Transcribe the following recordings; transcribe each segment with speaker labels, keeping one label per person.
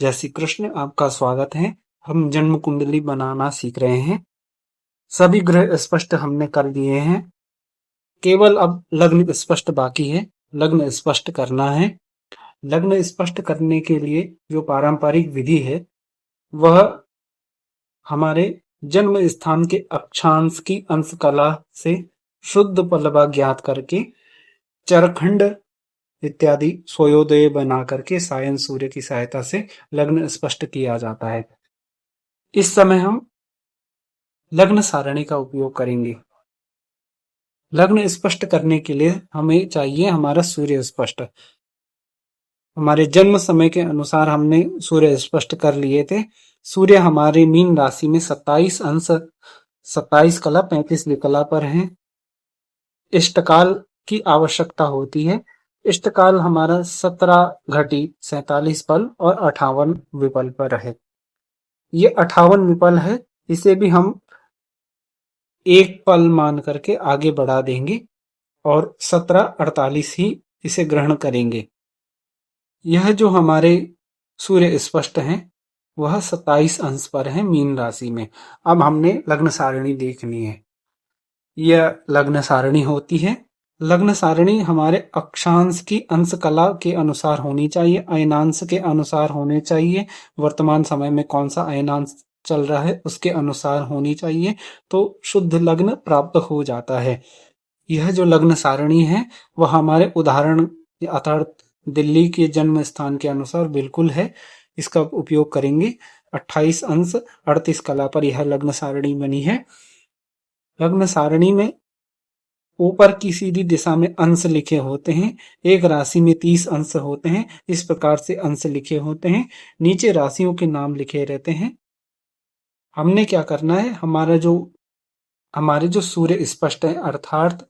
Speaker 1: जय श्री कृष्ण। आपका स्वागत है। हम जन्म कुंडली बनाना सीख रहे हैं। सभी ग्रह स्पष्ट हमने कर लिए हैं, केवल अब लग्न स्पष्ट बाकी है। लग्न स्पष्ट करना है। लग्न स्पष्ट करने के लिए जो पारंपरिक विधि है वह हमारे जन्म स्थान के अक्षांश की अंश कला से शुद्ध पलवा ज्ञात करके चरखंड इत्यादि सूर्योदय बना करके सायन सूर्य की सहायता से लग्न स्पष्ट किया जाता है। इस समय हम लग्न सारणी का उपयोग करेंगे। लग्न स्पष्ट करने के लिए हमें चाहिए हमारा सूर्य स्पष्ट। हमारे जन्म समय के अनुसार हमने सूर्य स्पष्ट कर लिए थे। सूर्य हमारे मीन राशि में 27 अंश 27 कला 35 विकला पर है। इष्टकाल की आवश्यकता होती है। इष्टकाल हमारा 17 घटी 47 पल और 58 विपल पर है। ये 58 विपल है, इसे भी हम एक पल मान करके आगे बढ़ा देंगे और 1748 ही इसे ग्रहण करेंगे। यह जो हमारे सूर्य स्पष्ट हैं वह 27 अंश पर है मीन राशि में। अब हमने लग्न सारणी देखनी है। यह लग्न सारणी होती है। लग्न सारणी हमारे अक्षांश की अंश कला के अनुसार होनी चाहिए, अयनांश के अनुसार होने चाहिए। वर्तमान समय में कौन सा अयनांश चल रहा है उसके अनुसार होनी चाहिए, तो शुद्ध लग्न प्राप्त हो जाता है। यह जो लग्न सारणी है वह हमारे उदाहरण अर्थात दिल्ली के जन्म स्थान के अनुसार बिल्कुल है। इसका उपयोग करेंगे। 28 अंश 38 कला पर यह लग्न सारणी बनी है। लग्न सारणी में ऊपर की सीधी दिशा में अंश लिखे होते हैं। एक राशि में 30 अंश होते हैं। इस प्रकार से अंश लिखे होते हैं। नीचे राशियों के नाम लिखे रहते हैं। हमने क्या करना है, हमारे जो सूर्य स्पष्ट है अर्थात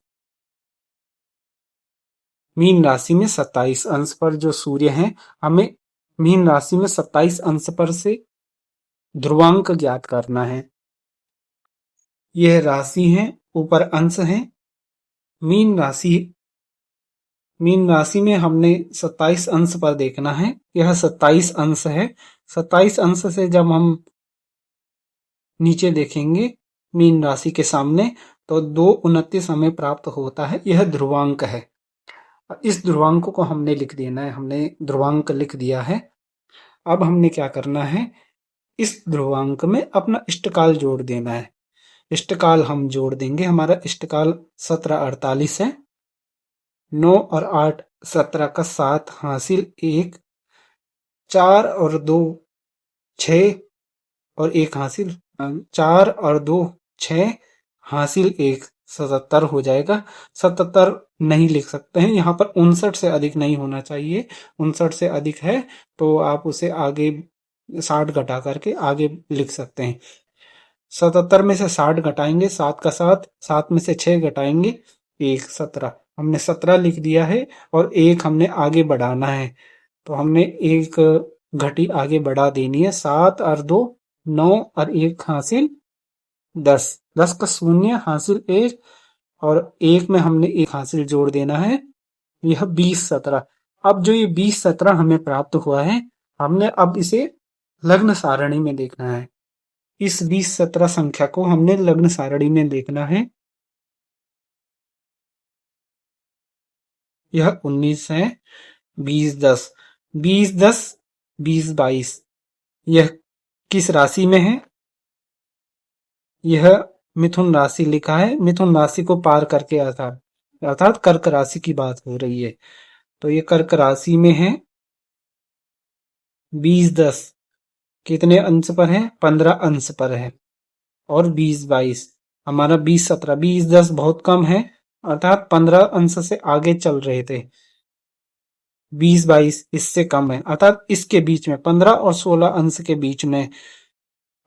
Speaker 1: मीन राशि में 27 अंश पर जो सूर्य हैं, हमें मीन राशि में 27 अंश पर से ध्रुवांक ज्ञात करना है। यह राशि है, ऊपर अंश है। मीन राशि में हमने 27 अंश पर देखना है। यह 27 अंश है। 27 अंश से जब हम नीचे देखेंगे मीन राशि के सामने तो 229 हमें प्राप्त होता है। यह ध्रुवांक है। इस ध्रुवांक को हमने लिख देना है। हमने ध्रुवांक लिख दिया है। अब हमने क्या करना है, इस ध्रुवांक में अपना इष्टकाल जोड़ देना है। इष्टकाल हम जोड़ देंगे। हमारा इष्टकाल 1748 है। 9 और 8 17 का 7 हासिल 1, 4 और 2 6 और 1 हासिल 4 और 2 6 हासिल 1 77 हो जाएगा। 77 नहीं लिख सकते हैं, यहाँ पर 59 से अधिक नहीं होना चाहिए। 59 से अधिक है तो आप उसे आगे 60 घटा करके आगे लिख सकते हैं। 77 में से 60 घटाएंगे, 7 का 7, 7 में से 6 घटाएंगे 1 17। हमने 17 लिख दिया है और 1 हमने आगे बढ़ाना है, तो हमने 1 घटी आगे बढ़ा देनी है। 7 और 2 9 और 1 हासिल 10, 10 का 0 हासिल 1 और 1 में हमने 1 हासिल जोड़ देना है। यह 20 17। अब जो ये 20 17 हमें प्राप्त हुआ है, हमने अब इसे लग्न सारणी में देखना है। इस 20 17 संख्या को हमने लग्न सारणी में देखना है। यह 19 है। 20 10 20 10 20 22। यह किस राशि में है? यह मिथुन राशि लिखा है। मिथुन राशि को पार करके अर्थात कर्क राशि की बात हो रही है, तो ये कर्क राशि में है। 20 10 कितने अंश पर है? 15 अंश पर है। और 20 22 हमारा 20 17 20 10 बहुत कम है, अर्थात 15 अंश से आगे चल रहे थे। 20 22 इससे कम है, अर्थात इसके बीच में 15 और 16 अंश के बीच में।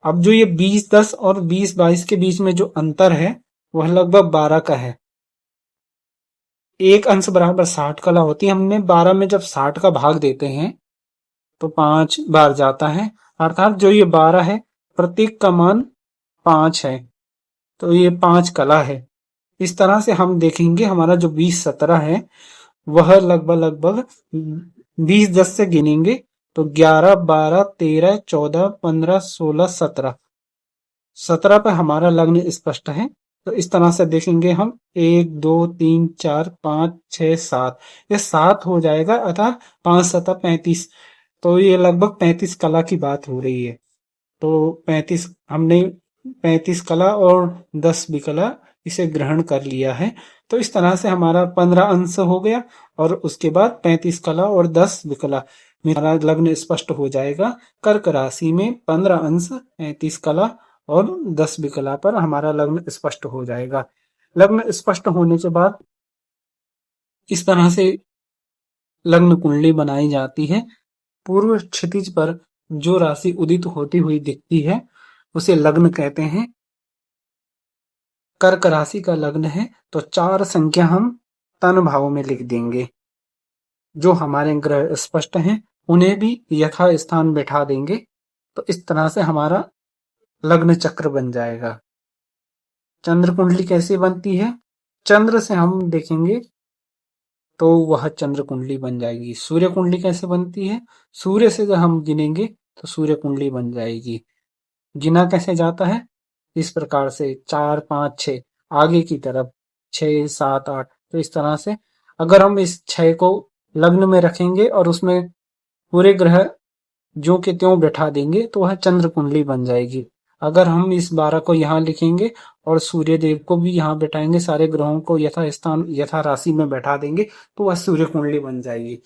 Speaker 1: अब जो ये 20 10 और 20 22 के बीच में जो अंतर है वह लगभग 12 का है। एक अंश बराबर 60 कला होती है। हमने 12 में जब 60 का भाग देते हैं तो 5 बार जाता है, अर्थात जो ये 12 है प्रत्येक का मान 5 है, तो ये 5 कला है। इस तरह से हम देखेंगे हमारा जो 20 17 है वह लगभग 20 10 से गिनेंगे तो 11, 12, 13, 14, 15, 16, 17, 17 पे हमारा लग्न स्पष्ट है। तो इस तरह से देखेंगे हम, 1, 2, 3, 4, 5, 6, 7, ये 7 हो जाएगा, अतः 5 7 35। तो ये लगभग 35 कला की बात हो रही है। तो 35 हमने 35 कला और 10 विकला इसे ग्रहण कर लिया है। तो इस तरह से हमारा 15 अंश हो गया, और उसके बाद 35 कला और 10 विकला, मेरा लग्न स्पष्ट हो जाएगा। कर्क राशि में 15 अंश, 35 कला और 10 विकला पर हमारा लग्न स्पष्ट हो जाएगा। लग्न स्पष्ट होने के बाद इस तरह से लग्न कुंडली बनाई जाती है। पूर्व क्षितिज पर जो राशि उदित होती हुई दिखती है उसे लग्न कहते हैं। कर्क राशि का लग्न है तो 4 संख्या हम तन भाव में लिख देंगे। जो हमारे ग्रह स्पष्ट हैं उन्हें भी यथा स्थान बैठा देंगे। तो इस तरह से हमारा लग्न चक्र बन जाएगा। चंद्र कुंडली कैसे बनती है? चंद्र से हम देखेंगे तो वह चंद्र कुंडली बन जाएगी। सूर्य कुंडली कैसे बनती है? सूर्य से जब हम गिनेंगे तो सूर्य कुंडली बन जाएगी। गिना कैसे जाता है? इस प्रकार से 4, 5, 6 आगे की तरफ, 6, 7, 8। तो इस तरह से अगर हम इस 6 को लग्न में रखेंगे और उसमें पूरे ग्रह ज्यों के त्यों बैठा देंगे तो वह चंद्र कुंडली बन जाएगी। अगर हम इस 12 को यहाँ लिखेंगे और सूर्य देव को भी यहाँ बैठाएंगे, सारे ग्रहों को यथा स्थान यथा राशि में बैठा देंगे तो वह सूर्य कुंडली बन जाएगी।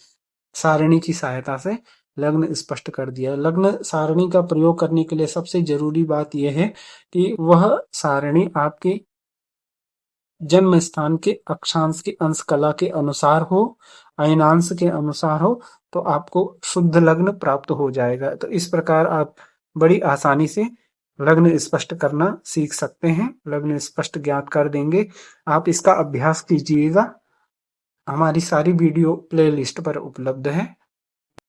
Speaker 1: सारणी की सहायता से लग्न स्पष्ट कर दिया। लग्न सारणी का प्रयोग करने के लिए सबसे जरूरी बात यह है कि वह सारणी आपके जन्म स्थान के अक्षांश के अंश कला के अनुसार हो, अयनांश के अनुसार हो, तो आपको शुद्ध लग्न प्राप्त हो जाएगा। तो इस प्रकार आप बड़ी आसानी से लग्न स्पष्ट करना सीख सकते हैं, लग्न स्पष्ट ज्ञात कर देंगे। आप इसका अभ्यास कीजिएगा। हमारी सारी वीडियो प्लेलिस्ट पर उपलब्ध है।